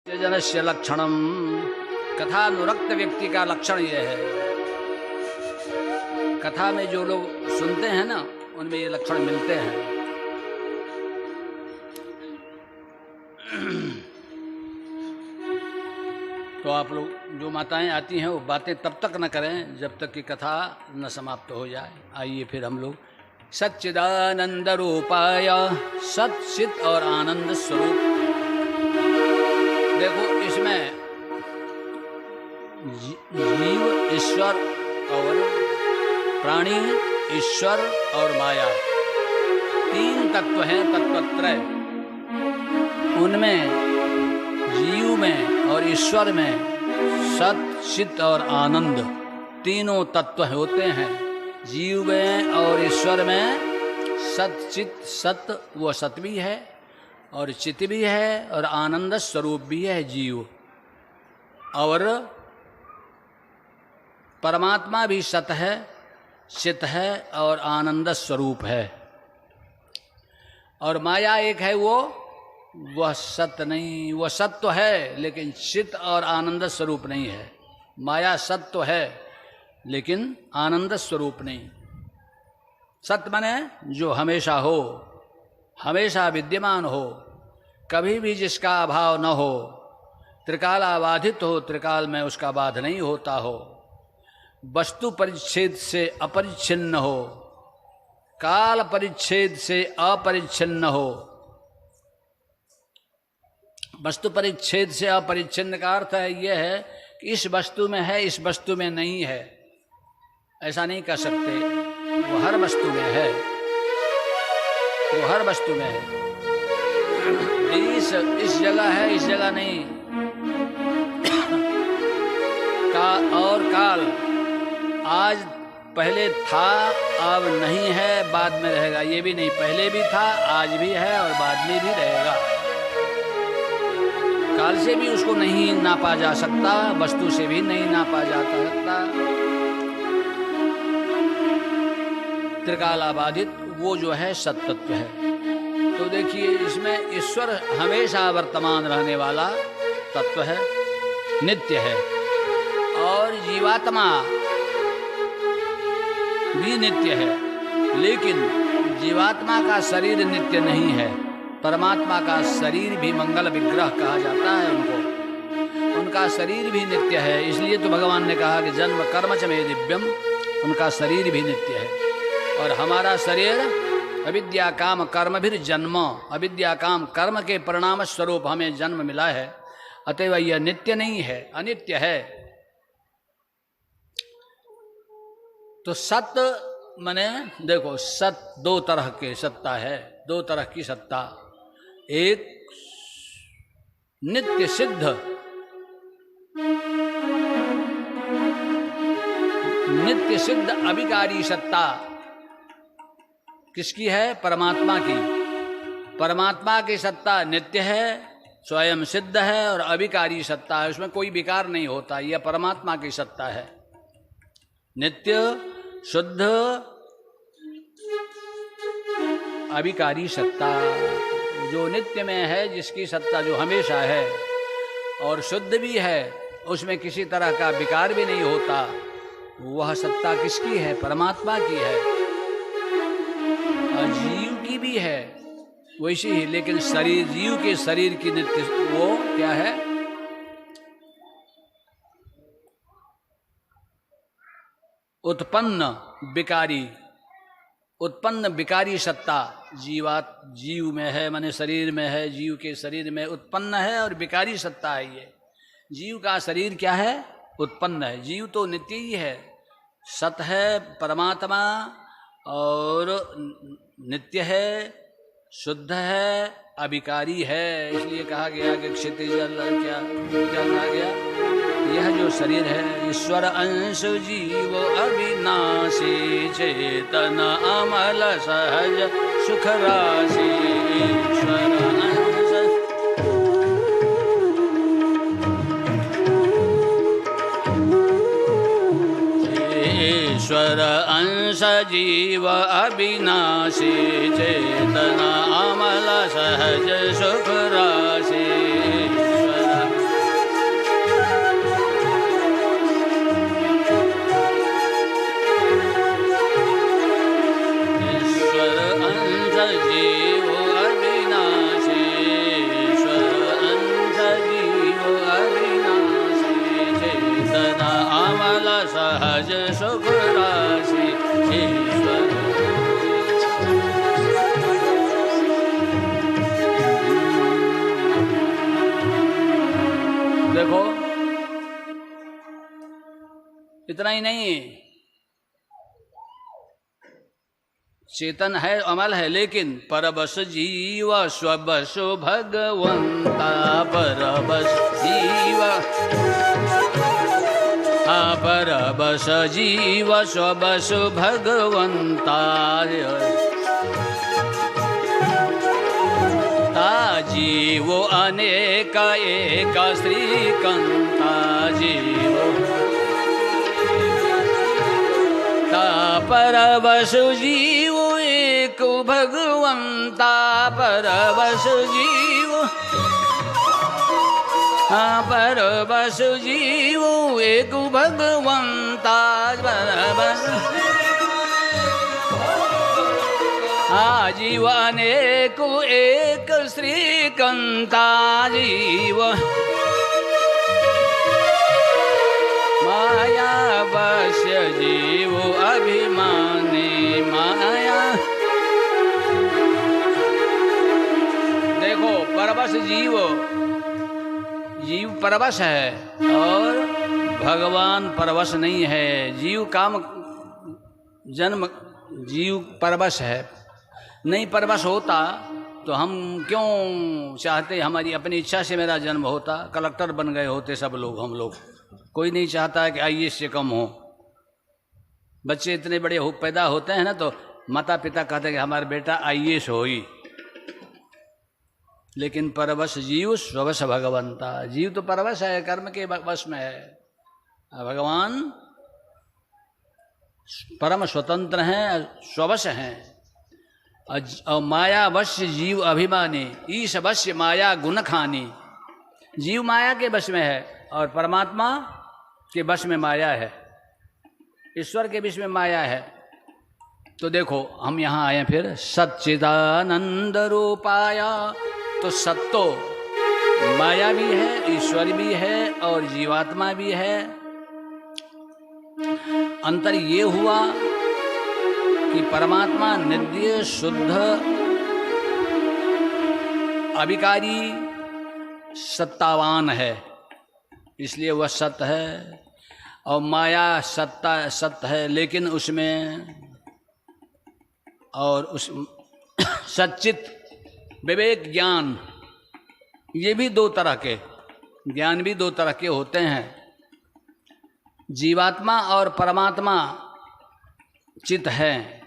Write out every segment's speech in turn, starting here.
जनस्य लक्षणम, कथानुरक्त व्यक्ति का लक्षण यह है। कथा में जो लोग सुनते हैं ना, उनमें ये लक्षण मिलते हैं। तो आप लोग जो माताएं आती हैं वो बातें तब तक न करें जब तक कि कथा न समाप्त हो जाए। आइए फिर हम लोग सच्चिदानंद रूपाय, सत चित और आनंद स्वरूप। देखो इसमें जीव, ईश्वर और प्राणी, ईश्वर और माया, तीन तत्व हैं, तत्वत्रय। उनमें जीव में और ईश्वर में सत, चित और आनंद तीनों तत्व होते हैं। जीव में और ईश्वर में सत, चित, सत वो सत भी है और चित भी है और आनंद स्वरूप भी है जीव। और परमात्मा भी सत है, चित है और आनंद स्वरूप है। और माया एक है, वह सत नहीं, वह सत तो है लेकिन चित और आनंद स्वरूप नहीं है। माया सत तो है लेकिन आनंद स्वरूप नहीं। सत माने जो हमेशा हो, हमेशा विद्यमान हो, कभी भी जिसका अभाव न हो, त्रिकालाबाधित हो, त्रिकाल में उसका बाध नहीं होता हो, वस्तु परिच्छेद से अपरिच्छिन्न हो, काल परिच्छेद से अपरिच्छिन्न हो। वस्तु परिच्छेद से अपरिच्छिन्न का अर्थ है यह है कि इस वस्तु में है, इस वस्तु में नहीं है, ऐसा नहीं कह सकते। वो हर वस्तु में है, वो हर वस्तु में है। इस जगह है, इस जगह नहीं। और काल आज पहले था, अब नहीं है, बाद में रहेगा, ये भी नहीं। पहले भी था, आज भी है और बाद में भी रहेगा। काल से भी उसको नहीं नापा जा सकता, वस्तु से भी नहीं नापा जा सकता। त्रिकालाबाधित वो जो है सत्तत्व है। तो देखिए इसमें ईश्वर हमेशा वर्तमान रहने वाला तत्व है, नित्य है। और जीवात्मा भी नित्य है, लेकिन जीवात्मा का शरीर नित्य नहीं है। परमात्मा का शरीर भी मंगल विग्रह कहा जाता है उनको, उनका शरीर भी नित्य है। इसलिए तो भगवान ने कहा कि जन्म कर्म च मे दिव्यम, उनका शरीर भी नित्य है। और हमारा शरीर अविद्या काम कर्म भी जन्म, अविद्या काम कर्म के परिणाम स्वरूप हमें जन्म मिला है। अतएव यह नित्य नहीं है, अनित्य है। तो सत माने देखो, सत दो तरह के सत्ता है, दो तरह की सत्ता। एक नित्य सिद्ध, नित्य सिद्ध अविकारी सत्ता किसकी है? परमात्मा की। परमात्मा की सत्ता नित्य है, स्वयं सिद्ध है और अविकारी सत्ता है, उसमें कोई विकार नहीं होता। यह परमात्मा की सत्ता है, नित्य शुद्ध अविकारी सत्ता। जो नित्य में है, जिसकी सत्ता जो हमेशा है और शुद्ध भी है, उसमें किसी तरह का विकार भी नहीं होता, वह सत्ता किसकी है? परमात्मा की है। और जीव की भी है वैसी ही, लेकिन शरीर, जीव के शरीर की नित्य वो क्या है? उत्पन्न विकारी, उत्पन्न विकारी सत्ता जीव में है, माने शरीर में है। जीव के शरीर में उत्पन्न है और विकारी सत्ता है ये। जीव का शरीर क्या है? उत्पन्न है। जीव तो नित्य ही है, सत है परमात्मा और नित्य है, शुद्ध है, अविकारी है। इसलिए कहा गया कि क्षितिज क्या कहा गया? यह जो शरीर है, ईश्वर अंश जीव अविनाशी, चेतन अमल सहज सुख राशि। ईश्वर अंश, ईश्वर अंश जीव अविनाशी, चेतन अमल सहज सुख राशि। ईश्वर भज सुख राशि ईश्वर। देखो इतना ही नहीं, चेतन है, अमल है, लेकिन परबस जीव स्वबस भगवंता, परबस जीव, परबस जीव स्वबस भगवंता, जीवो अनेक एक श्रीकंता, जीवो परबस जीव एक भगवंता, परबस जीव, परबस जीव एक भगवंता, परबस जीव अनेक एक श्रीकंता, जीव माया वश्य जीव अभिमानी, माया। देखो परवश जीव, जीव परवश है और भगवान परवश नहीं है। जीव काम जन्म, जीव परवश है। नहीं परवश होता तो हम क्यों चाहते हमारी अपनी इच्छा से मेरा जन्म होता, कलेक्टर बन गए होते सब लोग, हम लोग। कोई नहीं चाहता है कि आईएएस से कम हो। बच्चे इतने बड़े पैदा होते हैं ना तो माता पिता कहते हैं कि हमारा बेटा आईएएस हो ही, लेकिन परवश जीव स्ववश भगवंता। जीव तो परवश है, कर्म के वश में है। भगवान परम स्वतंत्र हैं, स्ववश हैं। और माया वश्य जीव अभिमानी, ईश वश्य माया गुण खानी। जीव माया के वश में है और परमात्मा के वश में माया है, ईश्वर के वश में माया है। तो देखो हम यहाँ आए फिर सच्चिदानंद रूपाया। तो सत्तो माया भी है, ईश्वर भी है और जीवात्मा भी है। अंतर ये हुआ कि परमात्मा नित्य शुद्ध अविकारी सत्तावान है, इसलिए वह सत्य है। और माया सत्य है, लेकिन उसमें और उस सच्चित विवेक ज्ञान, ये भी दो तरह के ज्ञान भी दो तरह के होते हैं। जीवात्मा और परमात्मा चित है,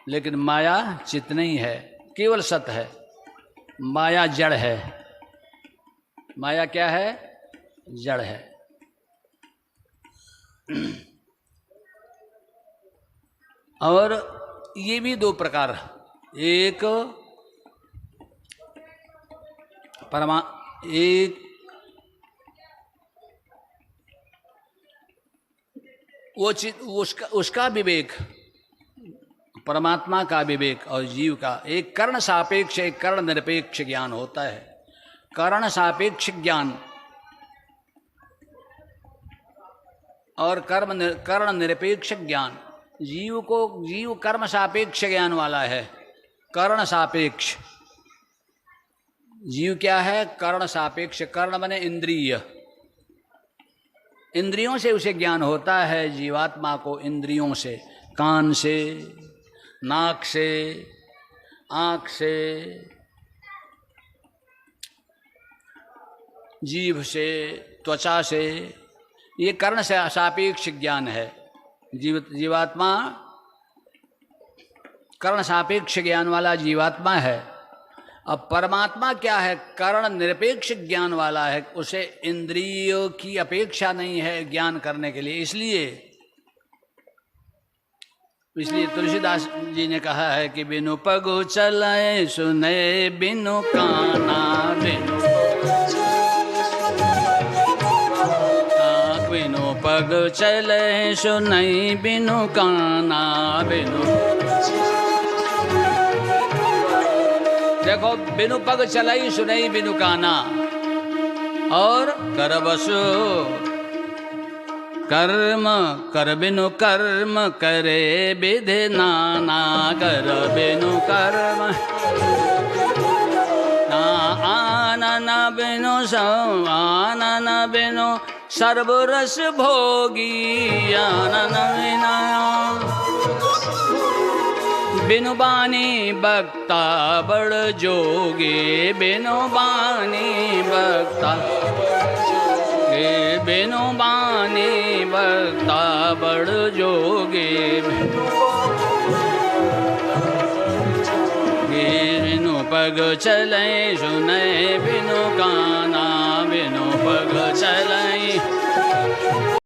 लेकिन माया चित नहीं है, केवल सत्य है। माया जड़ है। माया क्या है? जड़ है। और ये भी दो प्रकार, एक एक वो उसका विवेक, परमात्मा का विवेक और जीव का एक कर्ण सापेक्ष, एक कर्ण निरपेक्ष ज्ञान होता है। कर्ण सापेक्ष ज्ञान और कर्ण निरपेक्ष ज्ञान। जीव कर्म सापेक्ष ज्ञान वाला है, कर्ण सापेक्ष। जीव क्या है? कर्ण सापेक्ष। कर्ण बने इंद्रिय, इंद्रियों से उसे ज्ञान होता है। जीवात्मा को इंद्रियों से, कान से, नाक से, आँख से, जीभ से, त्वचा से, ये कर्ण से सापेक्ष ज्ञान है। जीवात्मा कर्ण सापेक्ष ज्ञान वाला जीवात्मा है। अब परमात्मा क्या है? कर्ण निरपेक्ष ज्ञान वाला है। उसे इंद्रियों की अपेक्षा नहीं है ज्ञान करने के लिए। इसलिए तुलसीदास जी ने कहा है कि बिनु पगु चलाए सुने बिनु काना, बिनु पग चले सुनई बिनु काना, देखो बिनु पग चलाई सुनई बिनु काना। और करबसु कर्म कर बिनु कर्म करे विधि नाना, कर बिनु कर्म ना आनन बिनु सब, आनन बिनु सर्वरस भोगी, आनन बिना बिनु बानी बक्ता बड़ जोगी, बिनु बानी बक्ता बिनु बानी बक्ता बड़ जोगी, बिनु पग चले सुने बिनु काना, बिनु पग